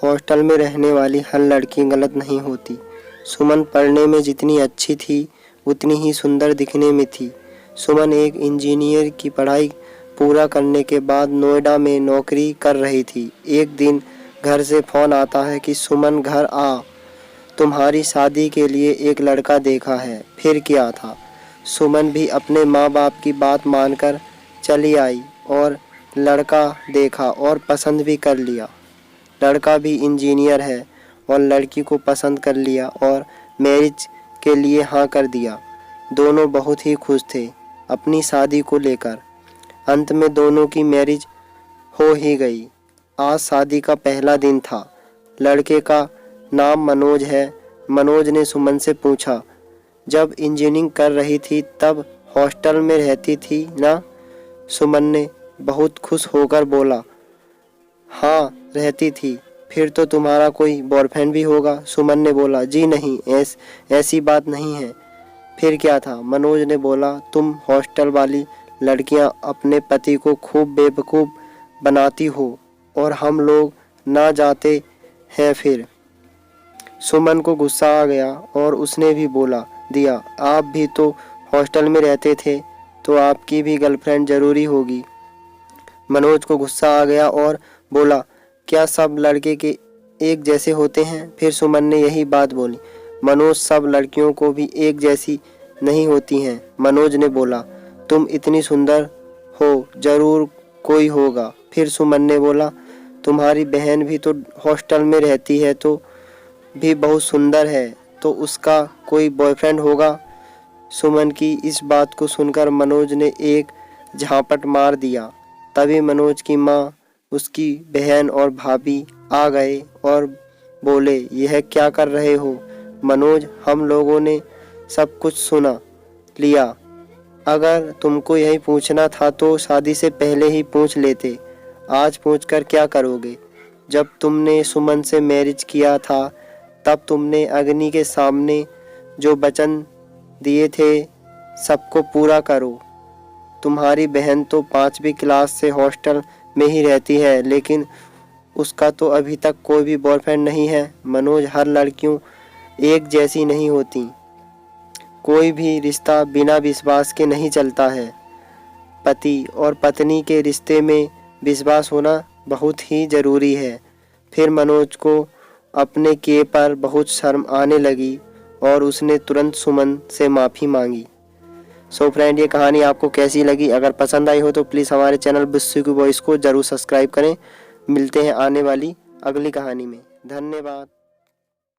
Hostel में रहने वाली हर लड़की गलत नहीं होती। सुमन पढ़ने में जितनी अच्छी थी उतनी ही सुंदर दिखने में थी। सुमन एक इंजीनियर की पढ़ाई पूरा करने के बाद नोएडा में नौकरी कर रही थी। एक दिन घर से फ़ोन आता है कि सुमन घर आ, तुम्हारी शादी के लिए एक लड़का देखा है। फिर क्या था, सुमन भी अपने माँ बाप की बात मानकर चली आई और लड़का देखा और पसंद भी कर लिया। लड़का भी इंजीनियर है और लड़की को पसंद कर लिया और मैरिज के लिए हाँ कर दिया। दोनों बहुत ही खुश थे अपनी शादी को लेकर। अंत में दोनों की मैरिज हो ही गई। आज शादी का पहला दिन था। लड़के का नाम मनोज है। मनोज ने सुमन से पूछा, जब इंजीनियरिंग कर रही थी तब हॉस्टल में रहती थी ना? सुमन ने बहुत खुश होकर बोला, हाँ रहती थी। फिर तो तुम्हारा कोई बॉयफ्रेंड भी होगा? सुमन ने बोला, जी नहीं, ऐसी बात नहीं है। फिर क्या था? मनोज ने बोला, तुम हॉस्टल वाली लड़कियां अपने पति को खूब बेवकूफ़ बनाती हो और हम लोग ना जाते हैं फिर। सुमन को गुस्सा आ गया और उसने भी बोला दिया, आप भी तो हॉस्टल में रहते थे तो आपकी भी गर्लफ्रेंड ज़रूरी होगी। मनोज को गुस्सा आ गया और बोला, क्या सब लड़के के एक जैसे होते हैं? फिर सुमन ने यही बात बोली, मनोज सब लड़कियों को भी एक जैसी नहीं होती हैं। मनोज ने बोला, तुम इतनी सुंदर हो, ज़रूर कोई होगा। फिर सुमन ने बोला, तुम्हारी बहन भी तो हॉस्टल में रहती है तो भी बहुत सुंदर है, तो उसका कोई बॉयफ्रेंड होगा। सुमन की इस बात को सुनकर मनोज ने एक झापट मार दिया। तभी मनोज की माँ, उसकी बहन और भाभी आ गए और बोले, यह क्या कर रहे हो मनोज? हम लोगों ने सब कुछ सुना लिया। अगर तुमको यही पूछना था तो शादी से पहले ही पूछ लेते। आज पूछकर क्या करोगे? जब तुमने सुमन से मैरिज किया था तब तुमने अग्नि के सामने जो वचन दिए थे सबको पूरा करो। तुम्हारी बहन तो 5वीं क्लास से हॉस्टल में ही रहती है, लेकिन उसका तो अभी तक कोई भी बॉयफ्रेंड नहीं है। मनोज, हर लड़कियों एक जैसी नहीं होती। कोई भी रिश्ता बिना विश्वास के नहीं चलता है। पति और पत्नी के रिश्ते में विश्वास होना बहुत ही ज़रूरी है। फिर मनोज को अपने किए पर बहुत शर्म आने लगी और उसने तुरंत सुमन से माफ़ी मांगी। सो फ्रेंड, ये कहानी आपको कैसी लगी? अगर पसंद आई हो तो प्लीज़ हमारे चैनल बिस्सू की वॉइस को ज़रूर सब्सक्राइब करें। मिलते हैं आने वाली अगली कहानी में। धन्यवाद।